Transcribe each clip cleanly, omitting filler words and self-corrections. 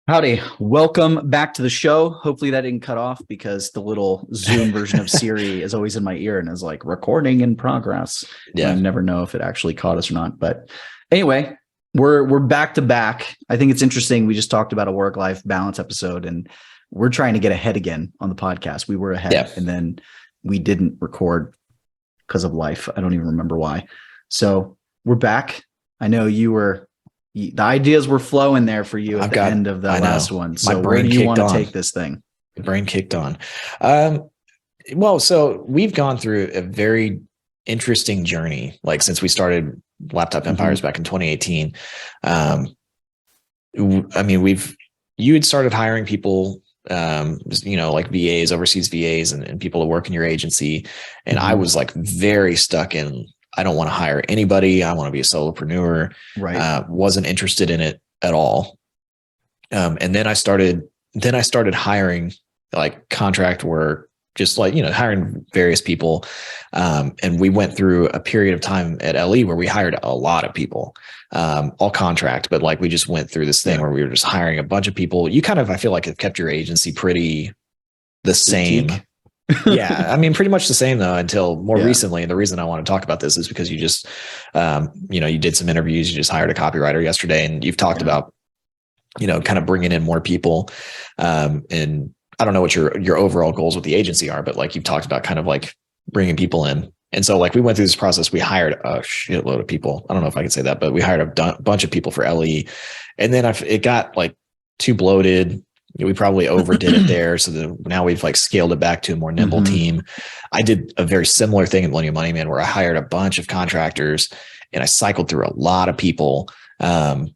Howdy. Welcome back to the show. Hopefully that didn't cut off because the little Zoom version of Siri is always in my ear and is like recording in progress. Yeah. I never know if it actually caught us or not. But anyway, we're back to back. I think it's interesting. We just talked about a work-life balance episode and we're trying to get ahead again on the podcast. We were ahead and then we didn't record because of life. I don't even remember why. So we're back. I know the ideas were flowing there for you at the end of the last one. So where do you want to take this thing? The brain kicked on. Well, so we've gone through a very interesting journey, like since we started Laptop Empires back in 2018. I mean, you had started hiring people, like VAs, overseas VAs and people to work in your agency. And I was like very stuck in, I don't want to hire anybody. I want to be a solopreneur. Right. Wasn't interested in it at all. And then I started hiring like contract work, just like, hiring various people. And we went through a period of time at LE where we hired a lot of people, all contract, but like we just went through this thing where we were just hiring a bunch of people. You kind of, I feel like have kept your agency pretty the same. Yeah. I mean, pretty much the same though, until more recently. And the reason I want to talk about this is because you just, you did some interviews, you just hired a copywriter yesterday and you've talked about, kind of bringing in more people. And I don't know what your overall goals with the agency are, but like you've talked about kind of like bringing people in. And so like we went through this process, we hired a shitload of people. I don't know if I can say that, but we hired a bunch of people for LE. And then it got like too bloated. We probably overdid it there. So now we've like scaled it back to a more nimble team. I did a very similar thing at Millennial Money Man where I hired a bunch of contractors and I cycled through a lot of people. And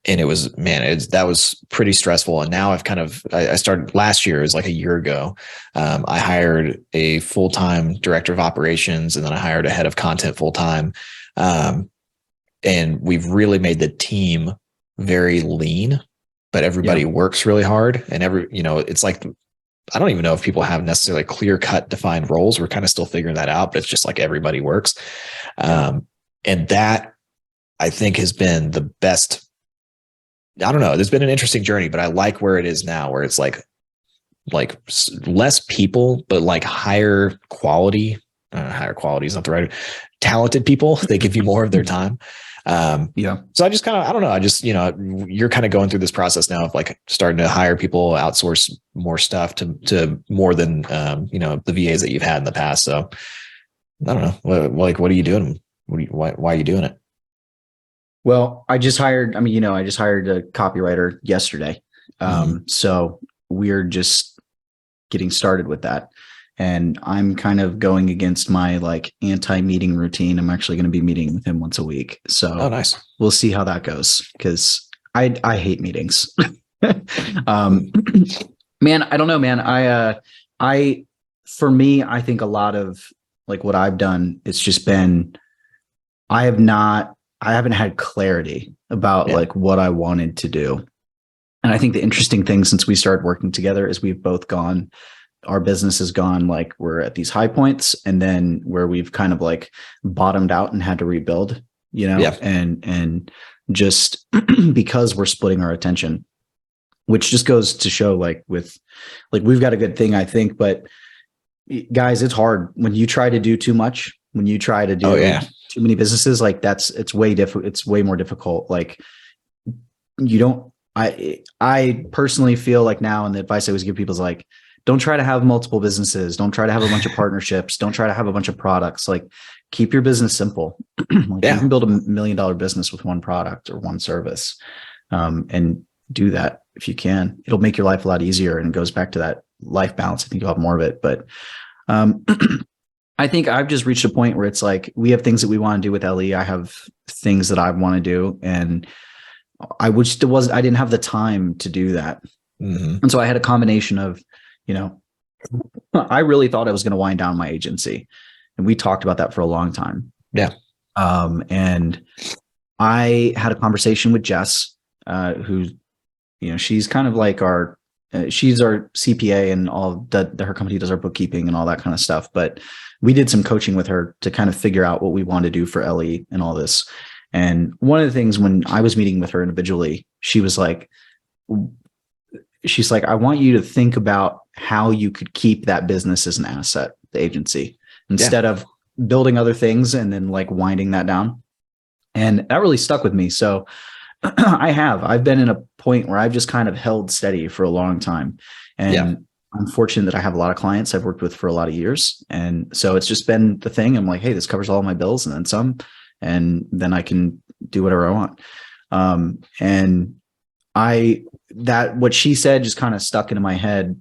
it was, that was pretty stressful. And now I started last year, it was like a year ago. I hired a full-time director of operations and then I hired a head of content full-time. And we've really made the team very lean. But everybody works really hard and it's like, I don't even know if people have necessarily clear cut defined roles. We're kind of still figuring that out, but it's just like everybody works. And that I think has been the best. I don't know. There's been an interesting journey, but I like where it is now, where it's like less people, but like higher quality is not the right, talented people. They give you more of their time. So I just kind of, I don't know. You're kind of going through this process now of like starting to hire people, outsource more stuff to more than, the VAs that you've had in the past. So I don't know. What are you doing? Why are you doing it? Well, I just hired a copywriter yesterday. So we're just getting started with that. And I'm kind of going against my like anti-meeting routine. I'm actually going to be meeting with him once a week. So nice. We'll see how that goes because I hate meetings. Man, I don't know, man. For me, I think a lot of like what I've done, it's just been, I haven't had clarity about like what I wanted to do. And I think the interesting thing since we started working together is we've both our business has gone like we're at these high points and then where we've kind of like bottomed out and had to rebuild, and just because we're splitting our attention, which just goes to show like we've got a good thing, I think, but guys, it's hard when you try to do too much, when you try to do too many businesses, like it's way more difficult. Like I personally feel like now, and the advice I always give people is like, don't try to have multiple businesses. Don't try to have a bunch of partnerships. Don't try to have a bunch of products. Like keep your business simple. You can build $1 million business with one product or one service. And do that if you can. It'll make your life a lot easier. And it goes back to that life balance. I think you'll have more of it. But I think I've just reached a point where it's like, we have things that we want to do with LE. I have things that I want to do. And I didn't have the time to do that. And so I had a combination of, I really thought I was going to wind down my agency. And we talked about that for a long time. Yeah. And I had a conversation with Jess, who, she's kind of like she's our CPA and all that. Her company does our bookkeeping and all that kind of stuff. But we did some coaching with her to kind of figure out what we want to do for LE and all this. And one of the things when I was meeting with her individually, she was like, she's like, I want you to think about how you could keep that business as an asset, the agency, instead of building other things and then like winding that down. And that really stuck with me. So I've been in a point where I've just kind of held steady for a long time. And I'm fortunate that I have a lot of clients I've worked with for a lot of years. And so it's just been the thing. I'm like, hey, this covers all my bills and then some, and then I can do whatever I want. And what she said just kind of stuck into my head.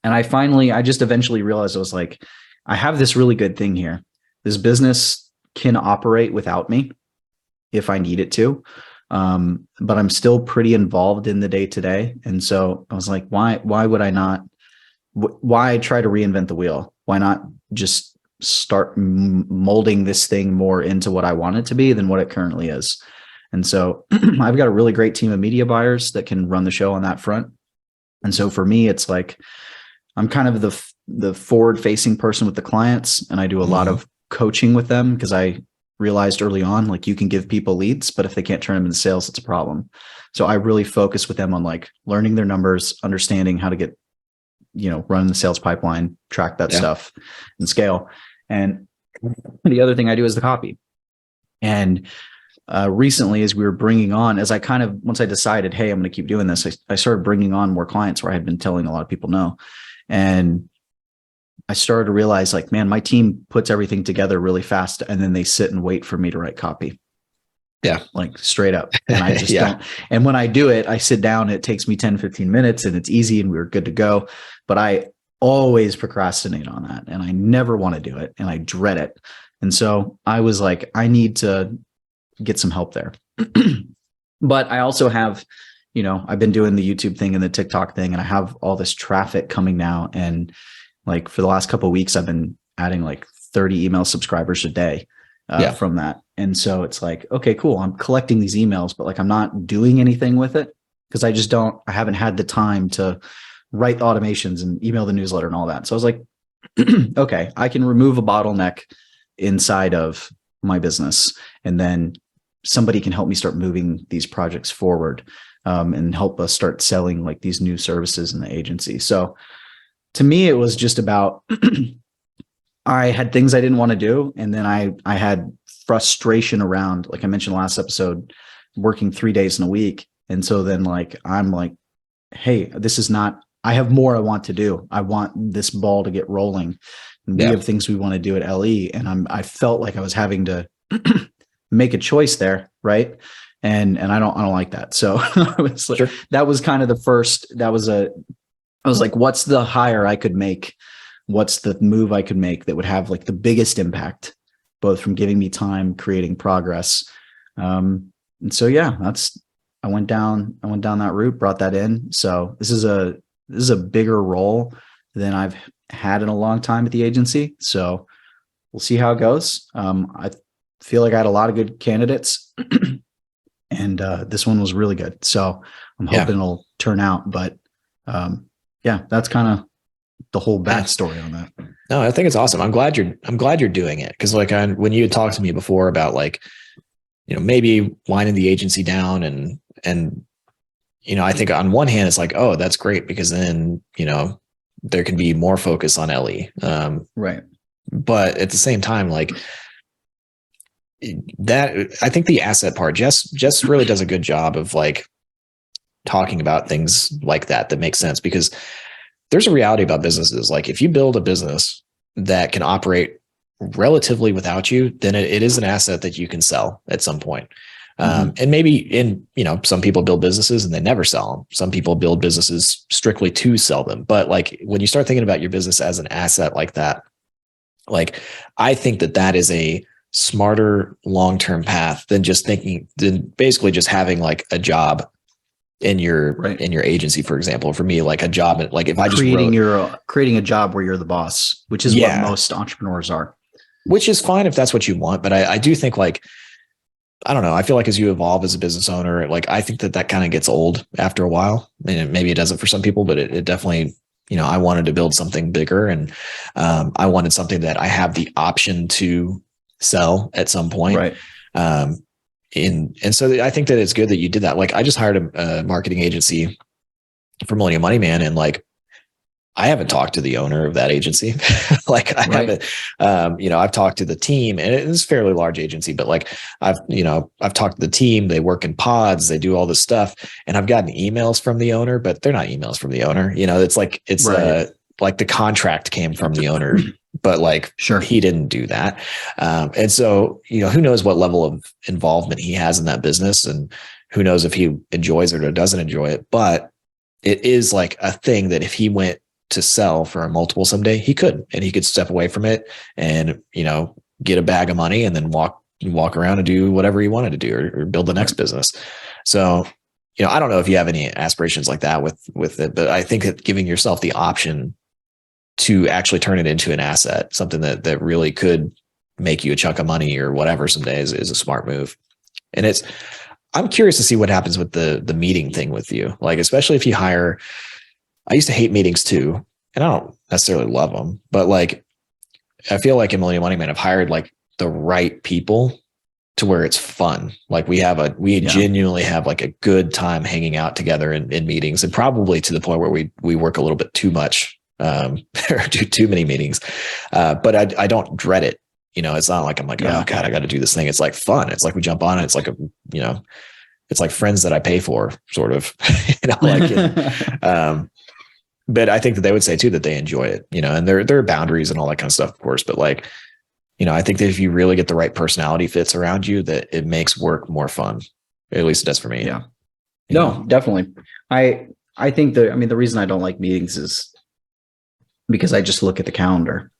And I just eventually realized, I was like, I have this really good thing here. This business can operate without me if I need it to. But I'm still pretty involved in the day to day. And so I was like, why would I not, why try to reinvent the wheel? Why not just start molding this thing more into what I want it to be than what it currently is? And so I've got a really great team of media buyers that can run the show on that front. And so for me, it's like, I'm kind of the forward facing person with the clients. And I do a lot of coaching with them, because I realized early on, like, you can give people leads, but if they can't turn them into sales, it's a problem. So I really focus with them on like learning their numbers, understanding how to get, run the sales pipeline, track that stuff and scale. And the other thing I do is the copy. And recently, as we were bringing on, once I decided, hey, I'm going to keep doing this, I started bringing on more clients where I had been telling a lot of people no. And I started to realize, like, man, my team puts everything together really fast, and then they sit and wait for me to write copy. Yeah. Like straight up. And I just don't. And when I do it, I sit down, it takes me 10, 15 minutes and it's easy and we're good to go. But I always procrastinate on that, and I never want to do it, and I dread it. And so I was like, I need to get some help there. But I also have, I've been doing the YouTube thing and the TikTok thing, and I have all this traffic coming now. And like for the last couple of weeks, I've been adding like 30 email subscribers a day from that. And so it's like, okay, cool. I'm collecting these emails, but like, I'm not doing anything with it because I haven't had the time to write the automations and email the newsletter and all that. So I was like, okay, I can remove a bottleneck inside of my business, and then somebody can help me start moving these projects forward, and help us start selling like these new services in the agency. So to me, it was just about, I had things I didn't want to do. And then I had frustration around, like I mentioned last episode, working 3 days in a week. And so then like, I'm like, hey, I have more I want to do. I want this ball to get rolling. And we have things we want to do at LE. And I felt like I was having to make a choice there. Right. And I don't like that. So I was like, that was kind of the first, I was like, what's the hire I could make? What's the move I could make that would have like the biggest impact, both from giving me time, creating progress. And so, I went down that route, brought that in. So this is a bigger role than I've had in a long time at the agency. So we'll see how it goes. I feel like I had a lot of good candidates and this one was really good. So I'm hoping it'll turn out, but that's kind of the whole backstory on that. No, I think it's awesome. I'm glad you're doing it. Cause like when you had talked to me before about like, maybe winding the agency down and, I think on one hand, it's like, oh, that's great because then, there can be more focus on LE. Right. But at the same time, like that, I think the asset part, Jess really does a good job of like talking about things like that makes sense, because there's a reality about businesses. Like if you build a business that can operate relatively without you, then it is an asset that you can sell at some point. And maybe some people build businesses and they never sell them. Some people build businesses strictly to sell them. But like when you start thinking about your business as an asset like that, like I think that is a smarter long-term path than basically just having like a job in your agency, for example. For me, like a job, like if I just creating a job where you're the boss, which is what most entrepreneurs are, which is fine if that's what you want. But I do think like, I don't know. I feel like as you evolve as a business owner, like I think that kind of gets old after a while. And maybe it doesn't for some people, but it definitely, I wanted to build something bigger, and I wanted something that I have the option to sell at some point. Right. And so I think that it's good that you did that. Like I just hired a marketing agency for Millennium Money Man, and like, I haven't talked to the owner of that agency. Like I haven't, I've talked to the team, and it's a fairly large agency, but like I've talked to the team. They work in pods, they do all this stuff, and I've gotten emails from the owner, but they're not emails from the owner. It's like, like the contract came from the owner, but like, sure, he didn't do that. And so, who knows what level of involvement he has in that business, and who knows if he enjoys it or doesn't enjoy it. But it is like a thing that if he went to sell for a multiple someday, he could step away from it and, get a bag of money and then walk around and do whatever he wanted to do, or build the next business. So, I don't know if you have any aspirations like that with it, but I think that giving yourself the option to actually turn it into an asset, something that really could make you a chunk of money or whatever someday, is a smart move. And I'm curious to see what happens with the meeting thing with you. Like, especially if you hire, I used to hate meetings too, and I don't necessarily love them, but like, I feel like in Millennium Money Man, I've hired like the right people to where it's fun. Like we genuinely have like a good time hanging out together in meetings, and probably to the point where we work a little bit too much, or do too many meetings. But I don't dread it. It's not like I'm like, oh God, I got to do this thing. It's like fun. It's like we jump on it. It's like it's like friends that I pay for, sort of, but I think that they would say too that they enjoy it, and there are boundaries and all that kind of stuff, of course. But like, I think that if you really get the right personality fits around you, that it makes work more fun. At least it does for me. Yeah. No, definitely. I think the reason I don't like meetings is because I just look at the calendar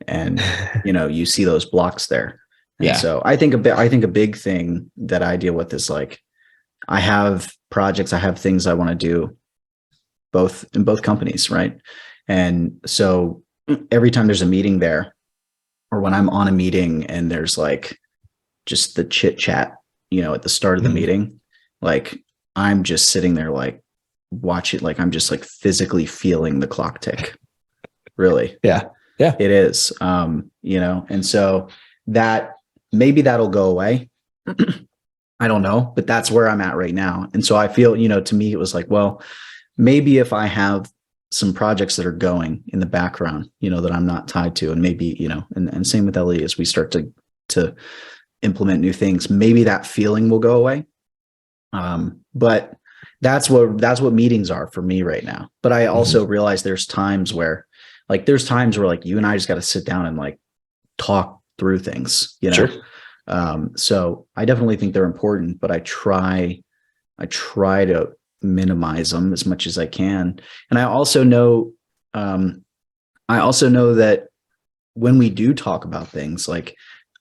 and, you see those blocks there. And so I think a big thing that I deal with is like, I have projects, I have things I want to do in both companies. Right. And so every time there's a meeting there, or when I'm on a meeting and there's like just the chit chat, at the start of the meeting, like I'm just sitting there, like watch it. Like I'm just like physically feeling the clock tick. Really. Yeah. It is, and so that maybe that'll go away. I don't know, but that's where I'm at right now. And so I feel, to me, it was like, well, maybe if I have some projects that are going in the background, that I'm not tied to, and maybe, and same with Ellie, as we start to implement new things, maybe that feeling will go away. But that's what meetings are for me right now. But I also realize there's times where like you and I just got to sit down and like talk through things, Sure. So I definitely think they're important, but I try to minimize them as much as I can. And I also know that when we do talk about things, like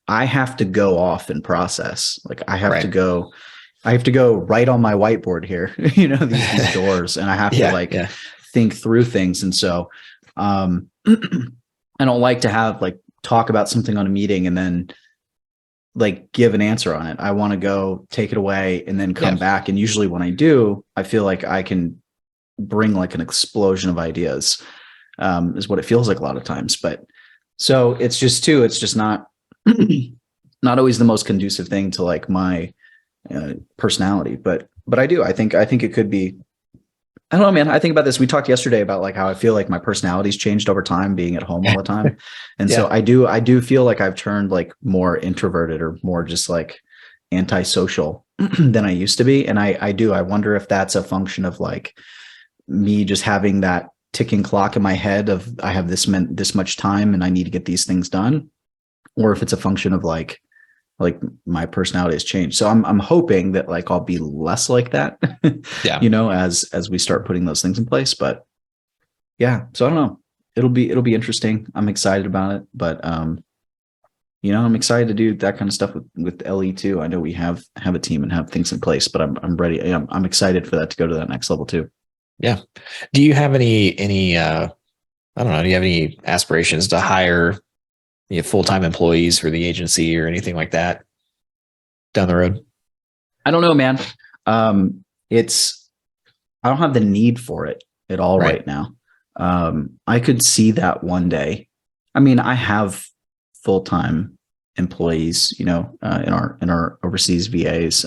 I have to go off and process. Like I have to go right on my whiteboard here, these doors, and I have to think through things. And so I don't like to have like talk about something on a meeting and then like give an answer on it. I want to go take it away and then come back. And usually when I do, I feel like I can bring like an explosion of ideas, is what it feels like a lot of times. But so it's just not, not always the most conducive thing to like my personality, but I think it could be. I don't know, man. I think about this. We talked yesterday about like how I feel like my personality's changed over time being at home all the time. And so I do feel like I've turned like more introverted or more just like antisocial than I used to be. And I wonder if that's a function of like me just having that ticking clock in my head of I have this much time and I need to get these things done, or if it's a function of like my personality has changed. So I'm hoping that like I'll be less like that, as we start putting those things in place. But yeah, so I don't know. It'll be interesting. I'm excited about it, but I'm excited to do that kind of stuff with LE too. I know we have a team and have things in place, but I'm ready. I'm excited for that to go to that next level too. Yeah. Do you have any I don't know, do you have any aspirations to hire full-time employees for the agency or anything like that down the road? I don't know, man. I don't have the need for it at all right now. I could see that one day. I mean, I have full-time employees, in our overseas VAs.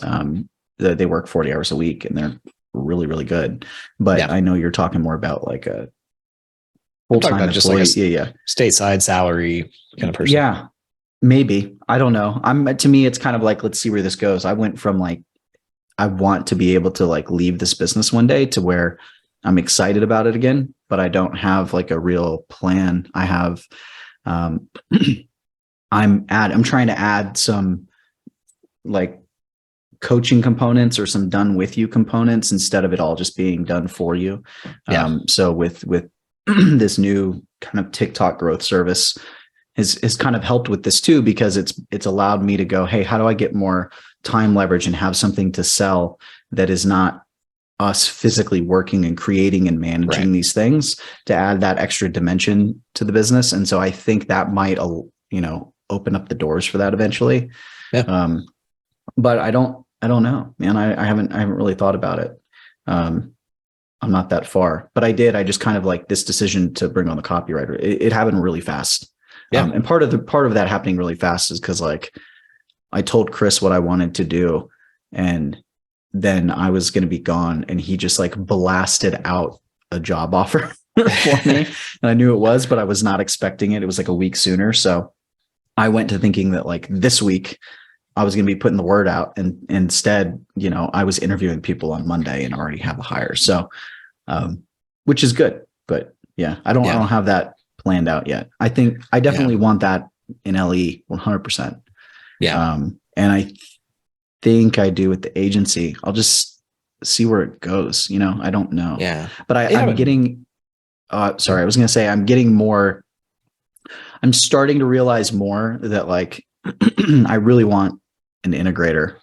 They work 40 hours a week and they're really, really good. But Yeah. I know you're talking more about like a I'm talking full-time about just like employee. a Yeah. stateside salary kind of person. Yeah. Maybe. I don't know. To me, it's kind of like, let's see where this goes. I went from like, I want to be able to like leave this business one day to where I'm excited about it again, but I don't have like a real plan. I have, um, I'm trying to add some like coaching components or some done with you components instead of it all just being done for you. Yeah. So with this new kind of TikTok growth service has kind of helped with this too, because it's allowed me to go, hey, how do I get more time leverage and have something to sell that is not us physically working and creating and managing these things, to add that extra dimension to the business. And so I think that might, open up the doors for that eventually. Yeah. But I don't know, man. I haven't really thought about it. I'm not that far, but I just kind of like this decision to bring on the copywriter. It happened really fast. Yeah. And part of that happening really fast is because like I told Chris what I wanted to do, and then I was going to be gone, and he just like blasted out a job offer for me. And I knew it was, but I was not expecting it. It was like a week sooner. So I went to thinking that like this week I was going to be putting the word out, and instead, I was interviewing people on Monday and already have a hire. So, which is good, but yeah, I don't have that planned out yet. I think I definitely want that in LE 100%. Yeah. And I think I do with the agency. I'll just see where it goes. I don't know. Yeah. But I'm getting, sorry, I was going to say, I'm getting more, I'm starting to realize more that like, I really want an integrator,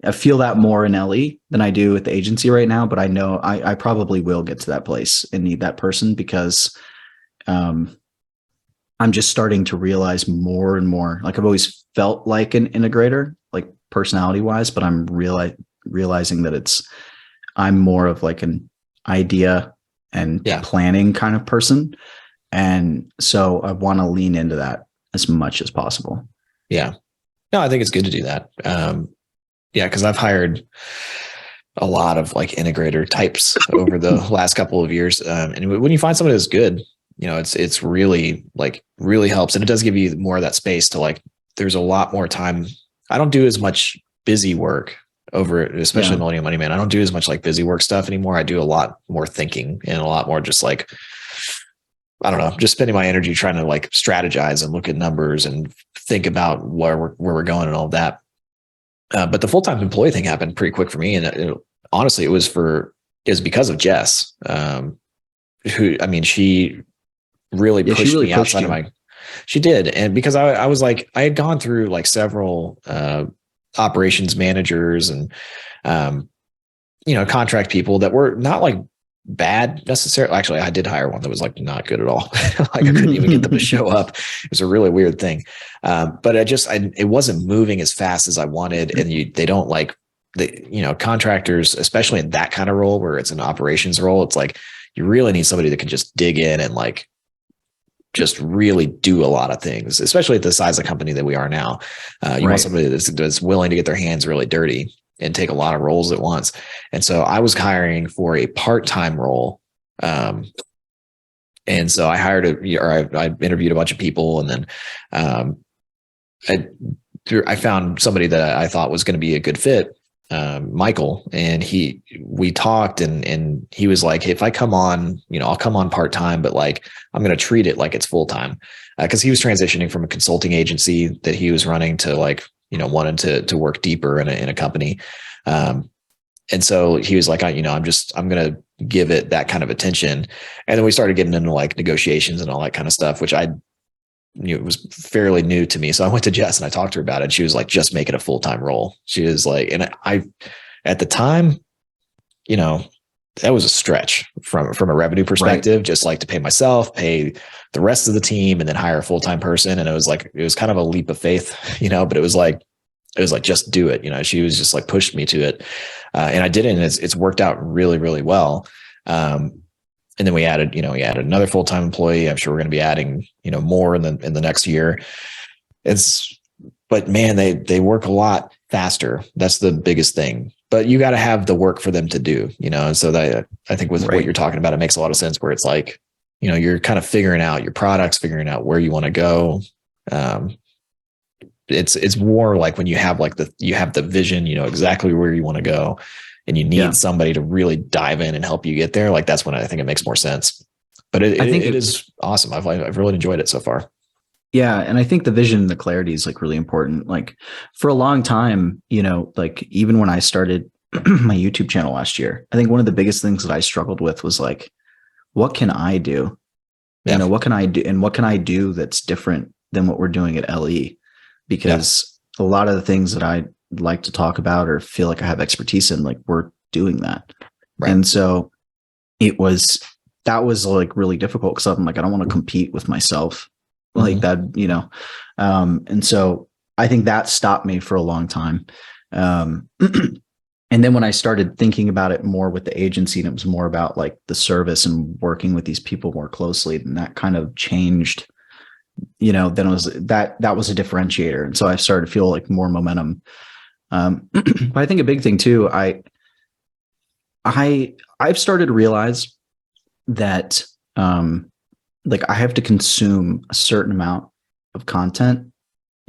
I feel that more in LE than I do with the agency right now, but I know I probably will get to that place and need that person, because I'm just starting to realize more and more, like I've always felt like an integrator, like personality wise, but I'm realizing that I'm more of like an idea and planning kind of person. And so I want to lean into that as much as possible. Yeah. No, I think it's good to do that. Because I've hired a lot of like integrator types over the last couple of years. And when you find someone that's good, it's really really helps. And it does give you more of that space to like, there's a lot more time. I don't do as much busy work over, especially Millennial Money Man. I don't do as much like busy work stuff anymore. I do a lot more thinking and a lot more just like, I don't know, just spending my energy trying to like strategize and look at numbers and think about where we're going and all of that. But the full-time employee thing happened pretty quick for me. And honestly, it was because of Jess, she really pushed me outside of she did. And because I was like, I had gone through like several operations managers and, contract people that were not like bad necessarily. Actually, I did hire one that was like not good at all. Like I couldn't even get them to show up. It was a really weird thing. But it wasn't moving as fast as I wanted. And they don't like contractors, especially in that kind of role where it's an operations role. It's like, you really need somebody that can just dig in and like, just really do a lot of things, especially at the size of company that we are now. You want somebody that's willing to get their hands really dirty and take a lot of roles at once. And so I was hiring for a part-time role. And so I hired I interviewed a bunch of people, and then I found somebody that I thought was going to be a good fit, Michael, and we talked and he was like, hey, if I come on, I'll come on part-time, but like, I'm going to treat it like it's full-time. Cause he was transitioning from a consulting agency that he was running to like, wanted to work deeper in a company. And so he was like, I'm going to give it that kind of attention. And then we started getting into like negotiations and all that kind of stuff, which I knew it was fairly new to me. So I went to Jess and I talked to her about it. She was like, just make it a full-time role. She was like, and at the time, that was a stretch from a revenue perspective, just like to pay myself, pay the rest of the team, and then hire a full-time person. And it was kind of a leap of faith, but it was like, just do it. She was just like pushed me to it. And I did it, and it's worked out really, really well. And then we added another full-time employee. I'm sure we're going to be adding, more in the next year. But man, they work a lot. faster. That's the biggest thing. But you got to have the work for them to do, and so that I think with what you're talking about, it makes a lot of sense where it's like, you're kind of figuring out your products, figuring out where you want to go. It's more like when you have you have the vision, exactly where you want to go, and you need somebody to really dive in and help you get there. Like that's when I think it makes more sense. But I think it is awesome. I've really enjoyed it so far. Yeah. And I think the vision and the clarity is like really important. Like for a long time, like even when I started my YouTube channel last year, I think one of the biggest things that I struggled with was like, what can I do? Yeah. What can I do? And what can I do that's different than what we're doing at LE? Because a lot of the things that I like to talk about or feel like I have expertise in, like we're doing that. Right. And so that was like really difficult because I'm like, I don't want to compete with myself like that, and so I think that stopped me for a long time. And then when I started thinking about it more with the agency, and it was more about like the service and working with these people more closely, then that kind of changed, then it was that was a differentiator. And so I started to feel like more momentum. But I think a big thing too, I've started to realize that, like I have to consume a certain amount of content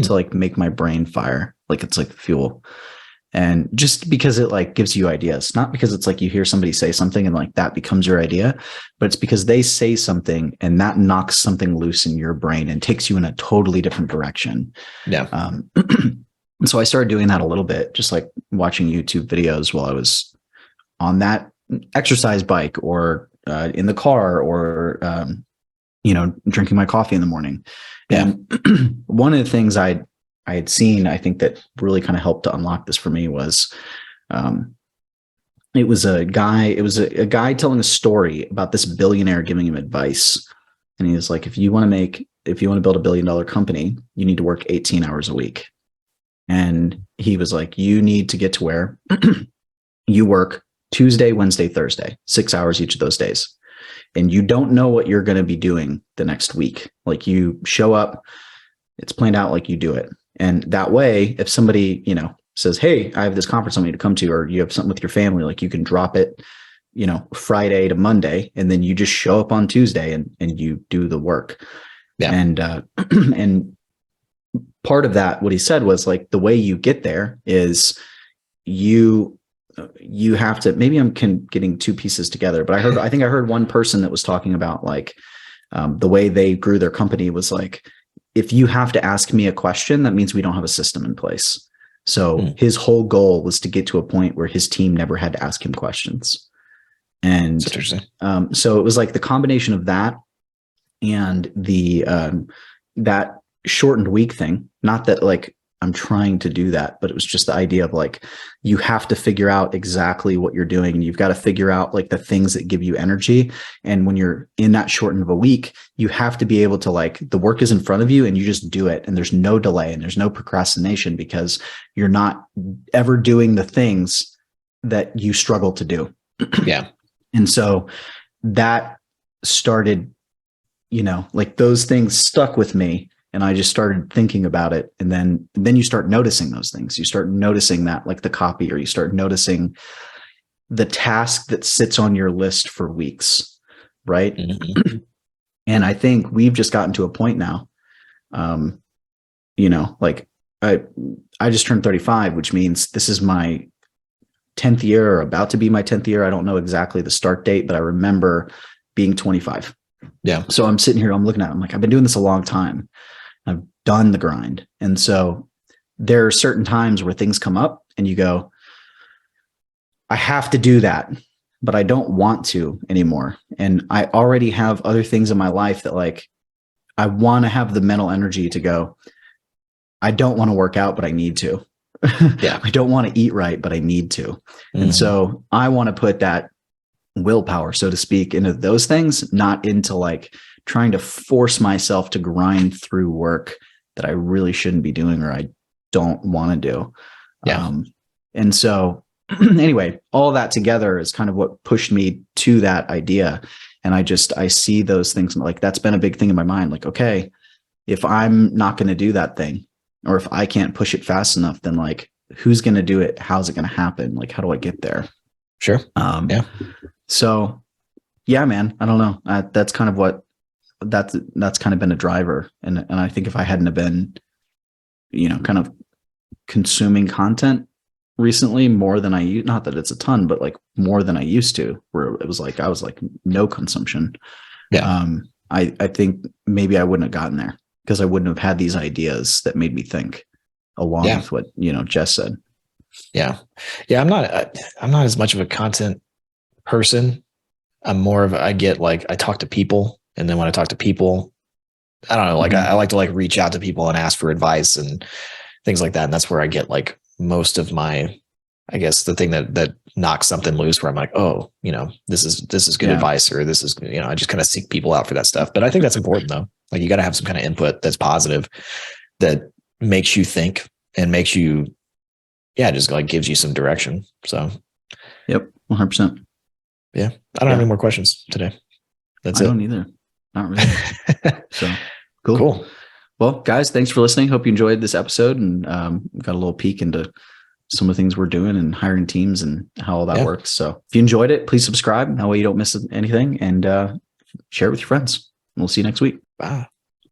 to like make my brain fire. Like it's like fuel. And just because it like gives you ideas, not because it's like you hear somebody say something and like that becomes your idea, but it's because they say something and that knocks something loose in your brain and takes you in a totally different direction. Yeah. And so I started doing that a little bit, just like watching YouTube videos while I was on that exercise bike or in the car or, drinking my coffee in the morning. Yeah. And one of the things I had seen, I think that really kind of helped to unlock this for me was, it was a guy telling a story about this billionaire giving him advice. And he was like, if you want to build $1 billion company, you need to work 18 hours a week. And he was like, you need to get to where you work Tuesday, Wednesday, Thursday, 6 hours each of those days. And you don't know what you're going to be doing the next week. Like you show up, it's planned out, like you do it. And that way, if somebody, says, hey, I have this conference I need to come to, or you have something with your family, like you can drop it, Friday to Monday, and then you just show up on Tuesday and you do the work. Yeah. And, and part of that, what he said was like, the way you get there is you have to, maybe I'm getting two pieces together, but I think I heard one person that was talking about like, the way they grew their company was like, if you have to ask me a question, that means we don't have a system in place. So his whole goal was to get to a point where his team never had to ask him questions. And so it was like the combination of that and the, that shortened week thing, not that like I'm trying to do that, but it was just the idea of like, you have to figure out exactly what you're doing. And you've got to figure out like the things that give you energy. And when you're in that shortened of a week, you have to be able to like, the work is in front of you and you just do it. And there's no delay and there's no procrastination because you're not ever doing the things that you struggle to do. Yeah. And so that started, like those things stuck with me. And I just started thinking about it. And then you start noticing those things. You start noticing that like the copy, or you start noticing the task that sits on your list for weeks. Right. Mm-hmm. And I think we've just gotten to a point now, like I just turned 35, which means this is my 10th year or about to be my 10th year. I don't know exactly the start date, but I remember being 25. Yeah. So I'm sitting here, I'm looking at it, I'm like, I've been doing this a long time. I've done the grind. And so there are certain times where things come up and you go, I have to do that, but I don't want to anymore. And I already have other things in my life that like, I want to have the mental energy to go, I don't want to work out, but I need to. Yeah. I don't want to eat right, but I need to. Mm-hmm. And so I want to put that willpower, so to speak, into those things, not into like trying to force myself to grind through work that I really shouldn't be doing or I don't want to do. Yeah. And so anyway, all that together is kind of what pushed me to that idea. And I see those things like that's been a big thing in my mind. Like, okay, if I'm not going to do that thing, or if I can't push it fast enough, then like who's going to do it? How's it going to happen? Like, how do I get there? Sure. Yeah. So yeah, man, I don't know. That's kind of what that's kind of been a driver. And I think if I hadn't have been, kind of consuming content recently more than not that it's a ton, but like more than I used to, where it was like, I was like no consumption. Yeah. I think maybe I wouldn't have gotten there because I wouldn't have had these ideas that made me think along with what, Jess said. Yeah. Yeah. I'm not as much of a content person. I'm more of, I talk to people. And then when I talk to people, I don't know, like I like to like reach out to people and ask for advice and things like that. And that's where I get like most of my, I guess the thing that knocks something loose where I'm like, oh, this is good advice, or this is, I just kind of seek people out for that stuff. But I think that's important though. Like you got to have some kind of input that's positive, that makes you think and makes you, just like gives you some direction. So, yep, 100%. Yeah. I don't have any more questions today. That's it. I don't either. Not really. So cool. Cool. Well, guys, thanks for listening. Hope you enjoyed this episode and got a little peek into some of the things we're doing and hiring teams and how all that works. So if you enjoyed it, please subscribe. That way you don't miss anything, and share it with your friends. We'll see you next week. Bye.